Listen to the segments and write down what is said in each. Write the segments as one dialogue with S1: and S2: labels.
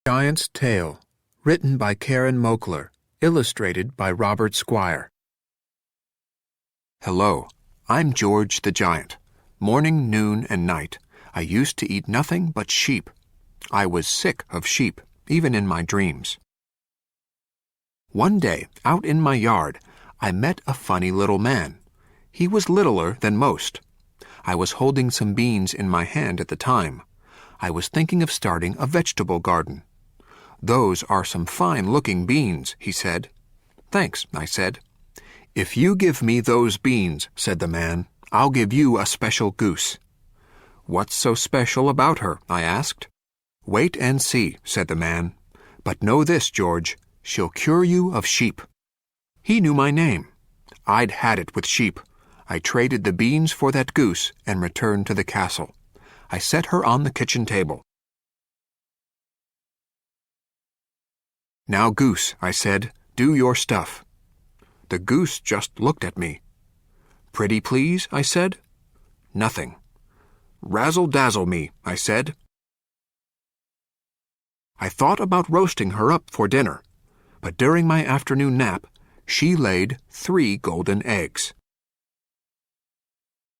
S1: Giant's Tale, written by Karen Moakler, illustrated by Robert Squire. Hello, I'm George the Giant. Morning, noon, and night, I used to eat nothing but sheep. I was sick of sheep, even in my dreams. One day, out in my yard, I met a funny little man. He was littler than most. I was holding some beans in my hand at the time. I was thinking of starting a vegetable garden. "Those are some fine-looking beans," he said. "Thanks," I said. "If you give me those beans," said the man, "I'll give you a special goose." "What's so special about her?" I asked. "Wait and see," said the man. "But know this, George, she'll cure you of sheep." He knew my name. I'd had it with sheep. I traded the beans for that goose and returned to the castle. I set her on the kitchen table. "Now, goose," I said, "do your stuff." The goose just looked at me. "Pretty please?" I said. Nothing. "Razzle-dazzle me," I said. I thought about roasting her up for dinner, but during my afternoon nap, she laid 3 golden eggs.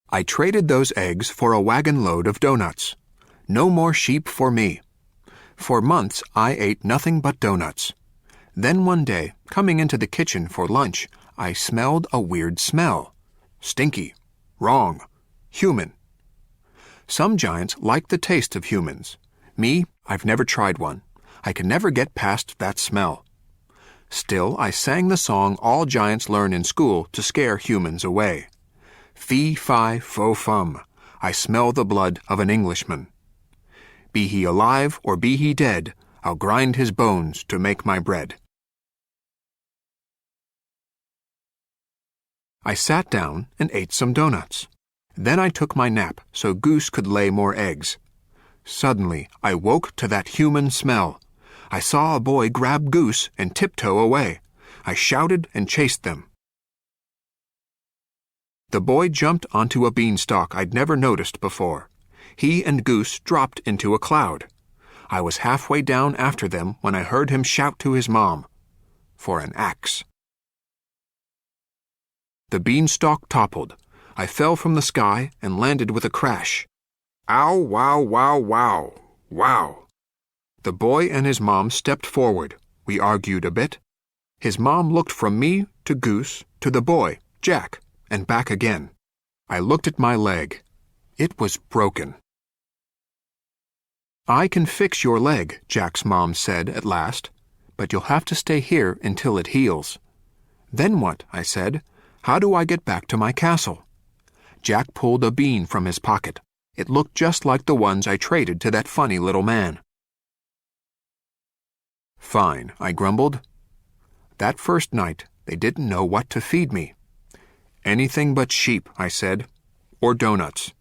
S1: I traded those eggs for a wagon load of doughnuts. No more sheep for me. For months, I ate nothing but doughnuts. Then one day, coming into the kitchen for lunch, I smelled a weird smell. Stinky. Wrong. Human. Some giants like the taste of humans. Me, I've never tried one. I can never get past that smell. Still, I sang the song all giants learn in school to scare humans away. Fee-fi-fo-fum, I smell the blood of an Englishman. Be he alive or be he dead, I'll grind his bones to make my bread. I sat down and ate some doughnuts. Then I took my nap so Goose could lay more eggs. Suddenly, I woke to that human smell. I saw a boy grab Goose and tiptoe away. I shouted and chased them. The boy jumped onto a beanstalk I'd never noticed before. He and Goose dropped into a cloud. I was halfway down after them when I heard him shout to his mom for an axe. The beanstalk toppled. I fell from the sky and landed with a crash. Ow, wow, wow, wow, wow. The boy and his mom stepped forward. We argued a bit. His mom looked from me to Goose to the boy, Jack, and back again. I looked at my leg. It was broken. "I can fix your leg," Jack's mom said at last, "but you'll have to stay here until it heals." "Then what?" I said. "How do I get back to my castle?" Jack pulled a bean from his pocket. It looked just like the ones I traded to that funny little man. "Fine," I grumbled. That first night, they didn't know what to feed me. "Anything but sheep," I said, "or doughnuts."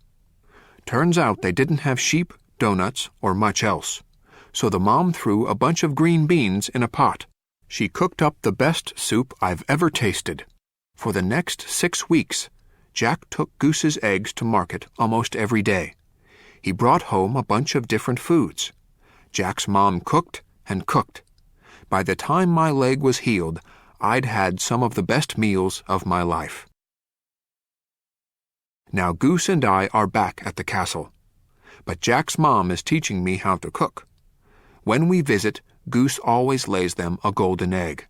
S1: Turns out they didn't have sheep, doughnuts, or much else. So the mom threw a bunch of green beans in a pot. She cooked up the best soup I've ever tasted. For the next 6 weeks, Jack took Goose's eggs to market almost every day. He brought home a bunch of different foods. Jack's mom cooked and cooked. By the time my leg was healed, I'd had some of the best meals of my life. Now Goose and I are back at the castle. But Jack's mom is teaching me how to cook. When we visit, Goose always lays them a golden egg.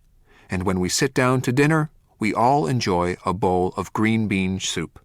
S1: And when we sit down to dinner, we all enjoy a bowl of green bean soup.